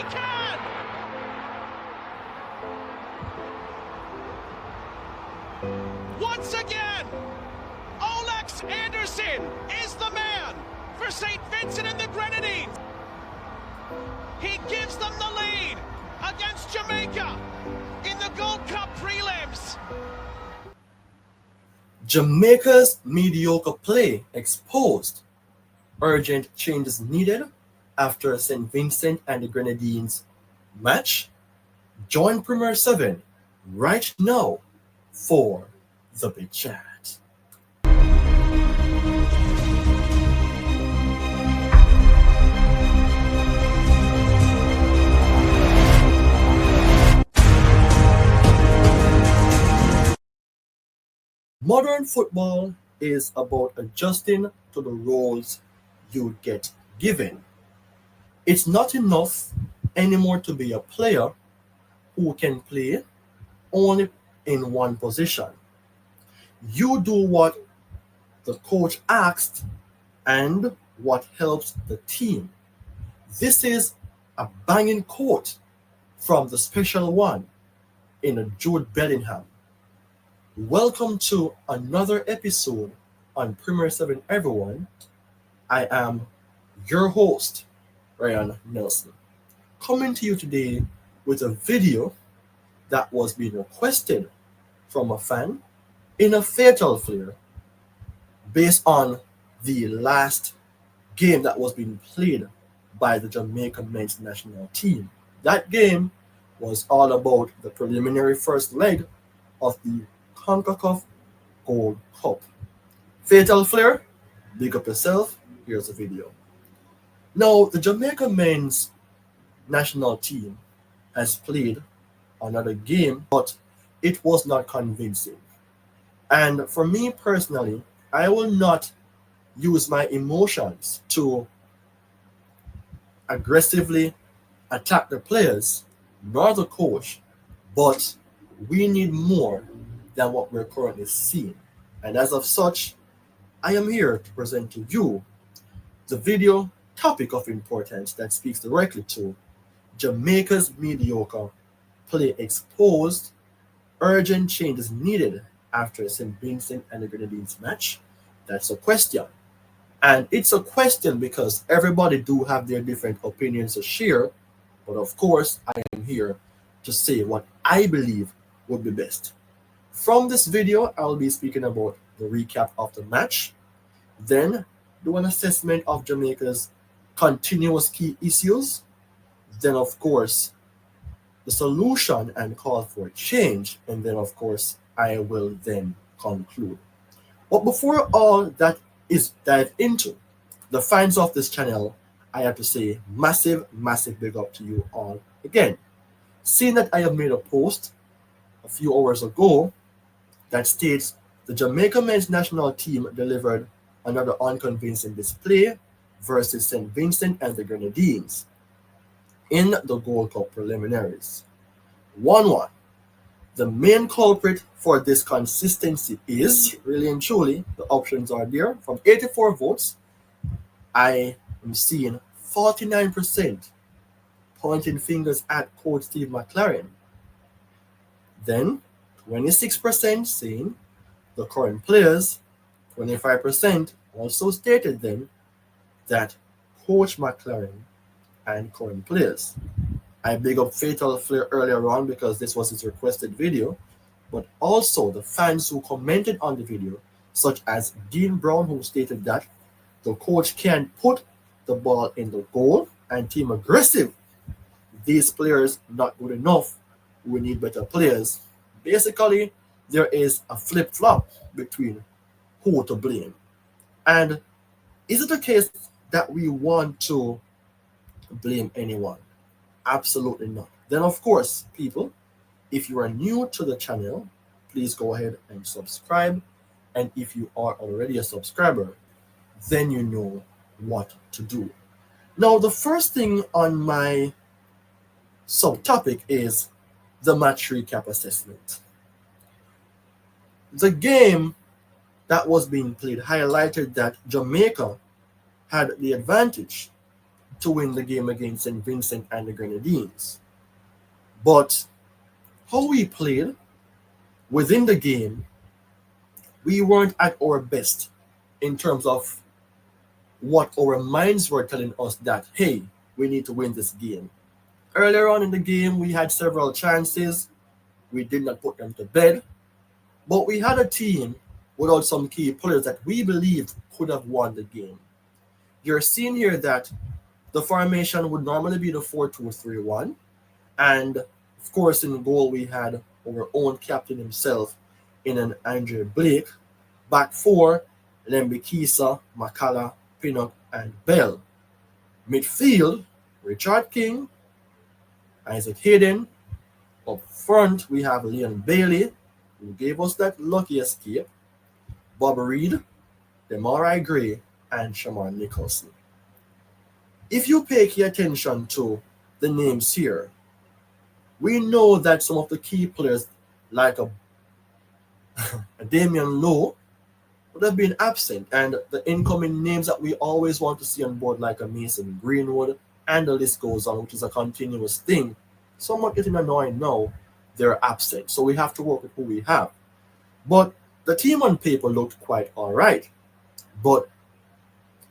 can! Once again, Olex Anderson is the man for St. Vincent and the Grenadines. He gives them the lead against Jamaica in the Gold Cup prelims. Jamaica's mediocre play exposed. Urgent changes needed after St. Vincent and the Grenadines match. Join Premier 7 right now for the big chat. Modern football is about adjusting to the roles you get given. It's not enough anymore to be a player who can play only in one position. You do what the coach asked and what helps the team. This is a banging quote from the special one in Jude Bellingham. Welcome to another episode on Premier 7 everyone. I am your host, Ryan Nelson, coming to you today with a video that was being requested from a fan in a fatal flair based on the last game that was being played by the Jamaican men's national team. That game was all about the preliminary first leg of the CONCACAF Gold Cup. Fatal flair, big up yourself, here's the video. Now, the Jamaican men's national team has played another game, but it was not convincing. And for me personally, I will not use my emotions to aggressively attack the players nor the coach, but we need more than what we're currently seeing. And as of such, I am here to present to you the video topic of importance that speaks directly to Jamaica's mediocre play exposed, urgent changes needed after St. Vincent and the Grenadines match. That's a question. And it's a question because everybody do have their different opinions to share, but of course I am here to say what I believe would be best. From this video, I'll be speaking about the recap of the match, then do an assessment of Jamaica's continuous key issues, then of course the solution and call for change, and then of course I will then conclude. But before all that is dived into, the fans of this channel, I have to say massive big up to you all again. Seeing that I have made a post a few hours ago that states the Jamaica men's national team delivered another unconvincing display versus St. Vincent and the Grenadines in the Gold Cup preliminaries. 1-1. The main culprit for this consistency is, really and truly, the options are there. From 84 votes, I am seeing 49% pointing fingers at Coach Steve McLaren. Then 26% saying the current players, 25% also stated then that Coach McLaren and current players. I big up Fatal Flair earlier on because this was his requested video, but also the fans who commented on the video, such as Dean Brown, who stated that the coach can't put the ball in the goal and team aggressive. These players not good enough. We need better players. Basically, there is a flip-flop between who to blame. And is it a case that we want to blame anyone? Absolutely not. Then, of course, people, if you are new to the channel, please go ahead and subscribe. And if you are already a subscriber, then you know what to do. Now, the first thing on my subtopic is the match recap assessment. The game that was being played highlighted that Jamaica had the advantage, to win the game against St. Vincent and the Grenadines. But how we played within the game, we weren't at our best in terms of what our minds were telling us that, hey, we need to win this game. Earlier on in the game, we had several chances. We did not put them to bed. But we had a team without some key players that we believed could have won the game. You're seeing here that the formation would normally be the 4-2-3-1. And of course, in goal, we had our own captain himself in an Andre Blake. Back four, Lembikisa, Makala, Pinnock, and Bell. Midfield, Richard King, Isaac Hayden. Up front, we have Leon Bailey, who gave us that lucky escape. Bob Reed, Demarai Gray, and Shamar Nicholson. If you pay key attention to the names here, we know that some of the key players, like a Damian Lowe, would have been absent, and the incoming names that we always want to see on board, like a Mason Greenwood, and the list goes on, which is a continuous thing. Somewhat getting annoying now, they're absent, so we have to work with who we have. But the team on paper looked quite all right. But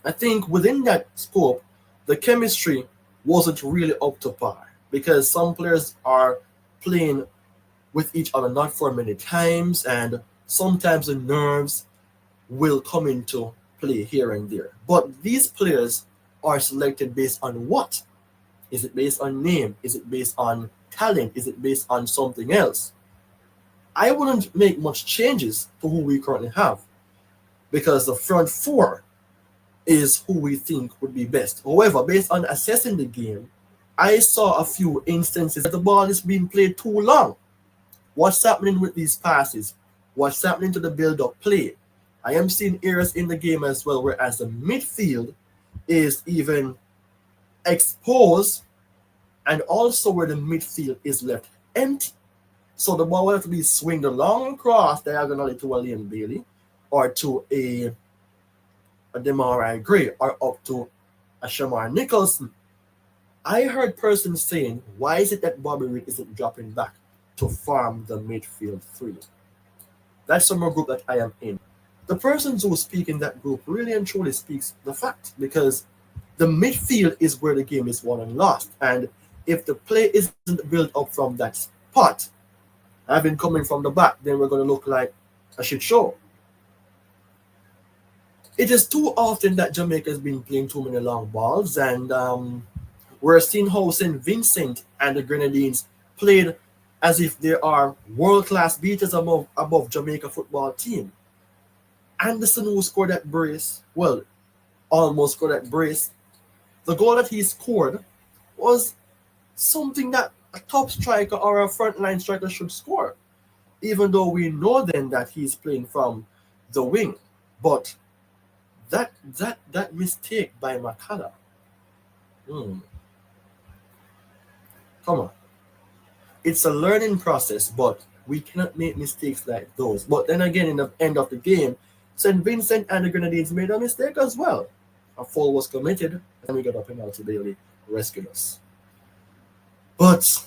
I think within that scope, the chemistry wasn't really up to par because some players are playing with each other not for many times, and sometimes the nerves will come into play here and there. But these players are selected based on what? Is it based on name? Is it based on talent? Is it based on something else? I wouldn't make much changes to who we currently have because the front four is who we think would be best. However, based on assessing the game, I saw a few instances that the ball is being played too long. What's happening with these passes? What's happening to the build-up play? I am seeing errors in the game as well, whereas the midfield is even exposed, and also where the midfield is left empty. So the ball will have to be swinged along across diagonally to a Leon Bailey or to a Demarai Gray or up to a Shamar Nicholson. I heard persons saying, why is it that Bobby Reed isn't dropping back to farm the midfield three? That's some more group that I am in. The persons who speak in that group really and truly speaks the fact, because the midfield is where the game is won and lost. And if the play isn't built up from that spot, having coming from the back, then we're going to look like a shit show. It is too often that Jamaica has been playing too many long balls, and we're seeing how St. Vincent and the Grenadines played as if they are world-class beaters above Jamaica football team. Anderson, who scored that brace, well, almost scored that brace, the goal that he scored was something that a top striker or a frontline striker should score, even though we know then that he's playing from the wing. But that mistake by Makala, come on. It's a learning process, but we cannot make mistakes like those. But then again, in the end of the game, St. Vincent and the Grenadines made a mistake as well. A foul was committed, and we got a penalty. Bailey rescued us. But,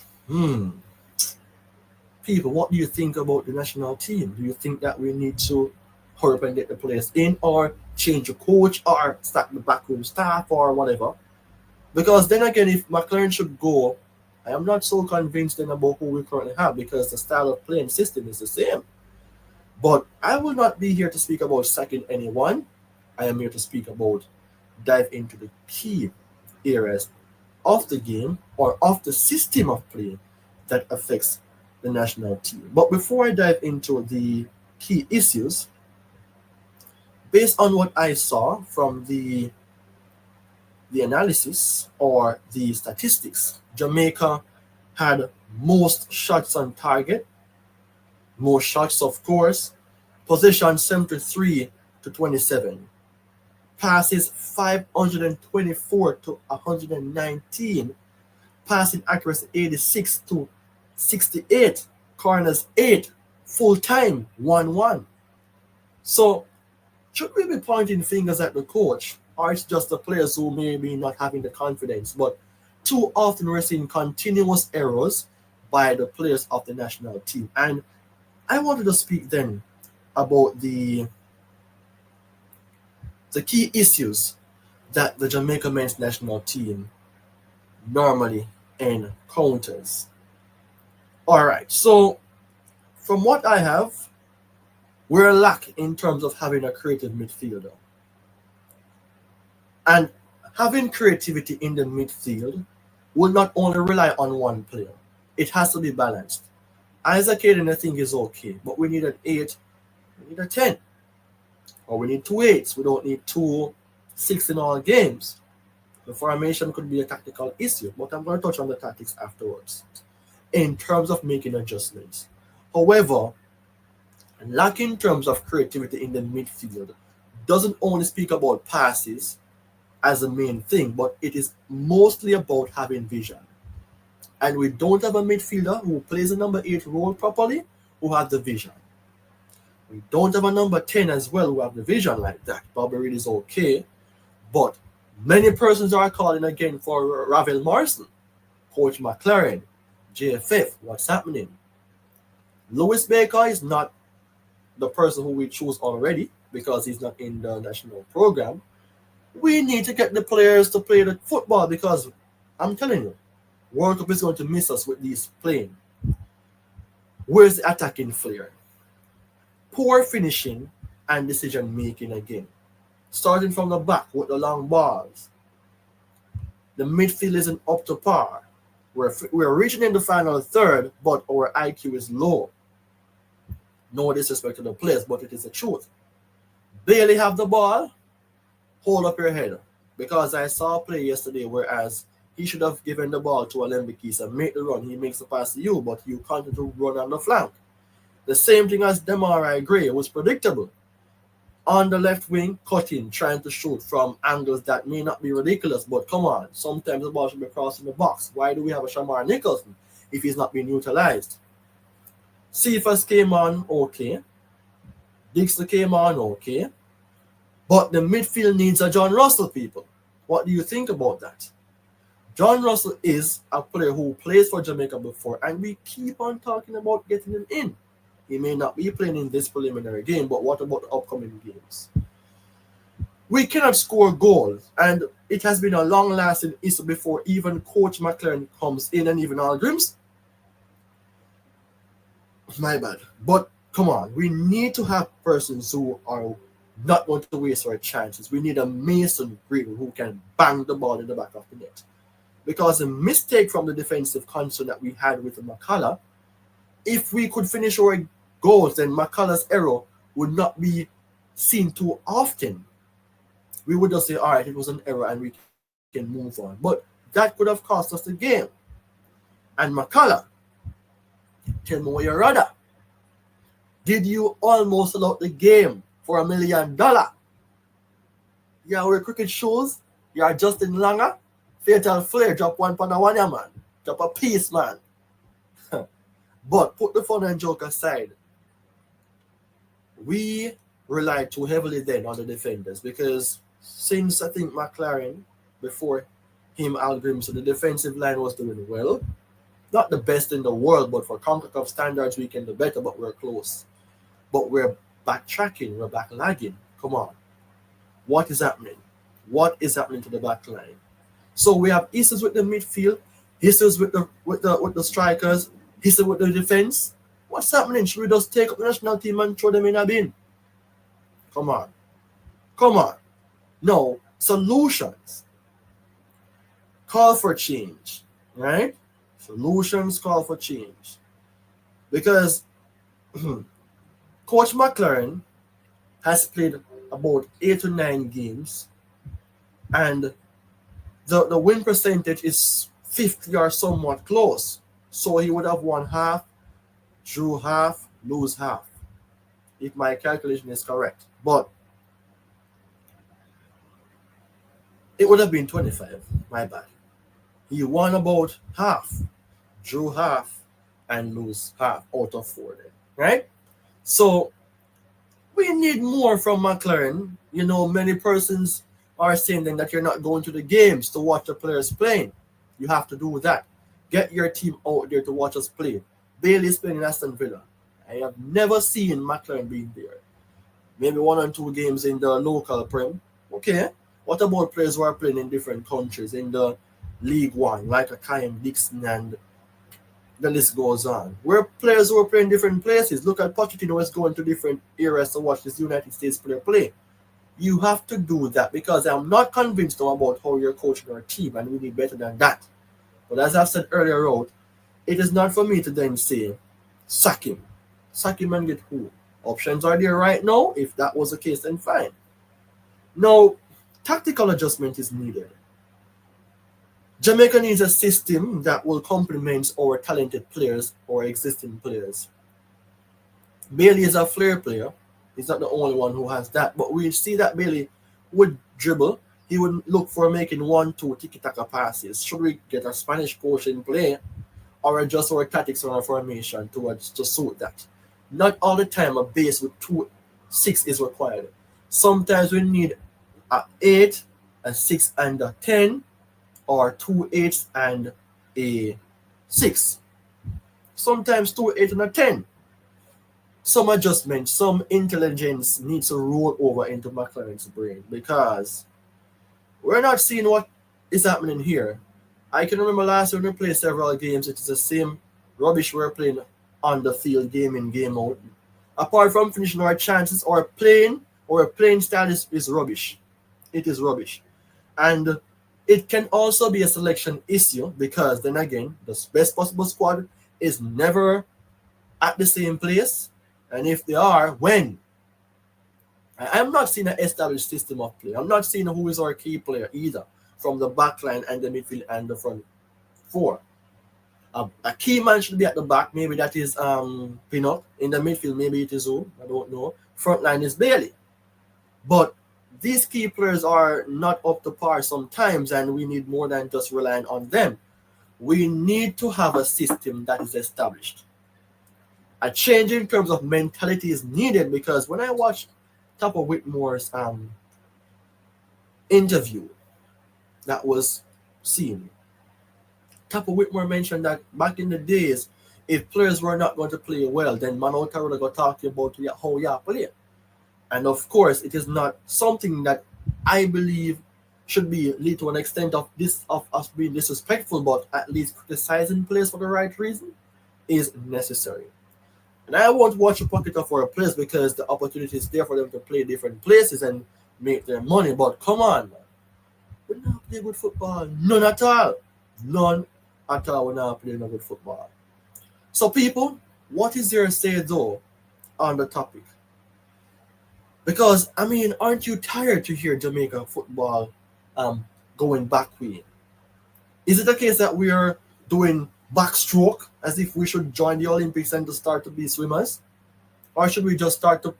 people, what do you think about the national team? Do you think that we need to hurry up and get the players in, or change the coach, or stack the backroom staff, or whatever? Because then again, if McLaren should go, I am not so convinced then about who we currently have, because the style of playing system is the same. But I will not be here to speak about sacking anyone. I am here to speak about dive into the key areas of the game or of the system of play that affects the national team. But before I dive into the key issues, based on what I saw from the analysis or the statistics, Jamaica had most shots on target, most shots, of course, possession 73 to 27, passes 524 to 119, passing accuracy 86 to 68, corners 8, full time 1-1. So should we be pointing fingers at the coach or it's just the players who may be not having the confidence. But too often we're seeing continuous errors by the players of the national team. And I wanted to speak then about the key issues that the Jamaica men's national team normally encounters. All right, so from what I have, we're lack in terms of having a creative midfielder. And having creativity in the midfield will not only rely on one player, it has to be balanced. Isaac Hayden, I think, is okay, but we need an 8, we need a 10, or we need two 8s. We don't need two 6 in all games. The formation could be a tactical issue, but I'm going to touch on the tactics afterwards in terms of making adjustments. However, lack in terms of creativity in the midfield doesn't only speak about passes as the main thing, but it is mostly about having vision. And we don't have a midfielder who plays the number 8 role properly, who has the vision. We don't have a number 10 as well who have the vision like that. Bobby Reed is okay, but many persons are calling again for Ravel Morrison, Coach McLaren, JFF. What's happening? Lewis Baker is not the person who we choose already because he's not in the national program. We need to get the players to play the football because I'm telling you, World Cup is going to miss us with these playing. Where's the attacking flair? Poor finishing and decision making again. Starting from the back with the long balls. The midfield isn't up to par. We're reaching in the final third, but our IQ is low. No disrespect to the players, but it is the truth. Barely have the ball, hold up your head. Because I saw a play yesterday, whereas he should have given the ball to Olembikis and make the run. He makes the pass to you, but you continue to run on the flank. The same thing as Demarai Gray was predictable. On the left wing, cutting, trying to shoot from angles that may not be ridiculous, but come on, sometimes the ball should be crossing the box. Why do we have a Shamar Nicholson if he's not being utilized? Cephas came on okay. Dixon came on okay. But the midfield needs a John Russell, people. What do you think about that? John Russell is a player who plays for Jamaica before, and we keep on talking about getting him in. He may not be playing in this preliminary game, but what about the upcoming games? We cannot score goals, and it has been a long-lasting issue before even Coach McLaren comes in and even Al Grims. My bad. But come on, we need to have persons who are not going to waste our chances. We need a Mason Greenwood who can bang the ball in the back of the net. Because a mistake from the defensive concern that we had with McCullough, if we could finish our goals, then McCullough's error would not be seen too often. We would just say, all right, it was an error and we can move on. But that could have cost us the game. And McCullough, tell me what you rather. Did you almost allow the game for $1 million? You wear cricket shoes, you are Justin Langer, Fatal Flair, drop one on one, man. Drop a piece, man. But put the fun and joke aside. We relied too heavily then on the defenders because since I think McLaren, before him, Al Grimm, so the defensive line was doing well. Not the best in the world, but for CONCACAF standards, we can do better, but we're close. But we're backtracking, we're backlagging. Come on. What is happening? What is happening to the back line? So we have issues with the midfield, issues with the strikers, issues with the defense. What's happening? Should we just take up the national team and throw them in a bin? Come on. Come on. No. Solutions. Call for change. Right? Solutions call for change. Because Coach McLaren has played about 8 to 9 games and the win percentage is 50 or somewhat close. So he would have won half, drew half, lose half, if my calculation is correct. But it would have been 25, my bad. He won about half, drew half, and lose half out of 4 then, right? So we need more from McLaren. You know, many persons are saying then that you're not going to the games to watch the players playing. You have to do that. Get your team out there to watch us play. Bailey is playing in Aston Villa. I have never seen McLaren being there. Maybe 1 or 2 games in the local Prem. Okay. What about players who are playing in different countries in the League One, like a Kyan Dixon, and the list goes on? Where players who are playing different places. Look at Pochettino is going to different areas to watch this United States player play. You have to do that because I'm not convinced about how you're coaching our team, and we need better than that. But as I've said earlier out, it is not for me to then say, sack him. Sack him and get who? Options are there right now. If that was the case, then fine. Now, tactical adjustment is needed. Jamaica needs a system that will complement our talented players or existing players. Bailey is a flair player. He's not the only one who has that. But we see that Bailey would dribble. He would look for making 1-2 tiki-taka passes. Should we get a Spanish coach in play or adjust our tactics on our formation to suit that? Not all the time a base with 2-6 is required. Sometimes we need a 8, a 6, and a 10, or 2 8s and a 6. Sometimes 2 8 and a 10. Some adjustment, some intelligence needs to roll over into McLaren's brain because we're not seeing what is happening here. I can remember last year when we played several games, it is the same rubbish we're playing on the field, game in, game out. Apart from finishing our chances, our playing style is rubbish. It is rubbish. And it can also be a selection issue because then again, the best possible squad is never at the same place. And if they are, when? I'm not seeing an established system of play. I'm not seeing who is our key player either from the back line and the midfield and the front 4. A key man should be at the back. Maybe that is Pinnock. In the midfield, maybe it is who? I don't know. Front line is Bailey. But these key players are not up to par sometimes, and we need more than just relying on them. We need to have a system that is established. A change in terms of mentality is needed because when I watched Topper Whitmore's interview that was seen, Topper Whitmore mentioned that back in the days, if players were not going to play well, then Mano Tarola got talking about how you play. And of course, it is not something that I believe should be lead to an extent of us being disrespectful, but at least criticizing players for the right reason is necessary. And I won't watch a pocket of our players because the opportunity is there for them to play different places and make their money. But come on, man. We not play good football. None at all. None at all. We're not playing good football. So people, what is your say though on the topic? Because, I mean, aren't you tired to hear Jamaica football going back way? Is it the case that we are doing backstroke as if we should join the Olympics and to start to be swimmers? Or should we just start to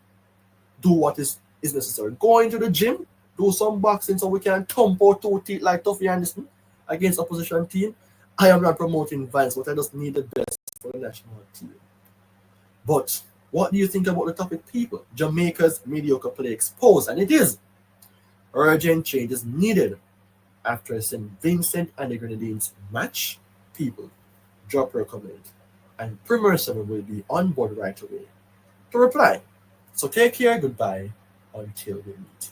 do what is necessary? Go into the gym, do some boxing so we can thump out 2 teeth like Tuffy Anderson against opposition team? I am not promoting violence, but I just need the best for the national team. But what do you think about the topic, people? Jamaica's mediocre play exposed, and it is. Urgent change is needed after St. Vincent and the Grenadines match. People, drop your comment, and Premier 7 will be on board right away to reply. So take care, goodbye, until we meet.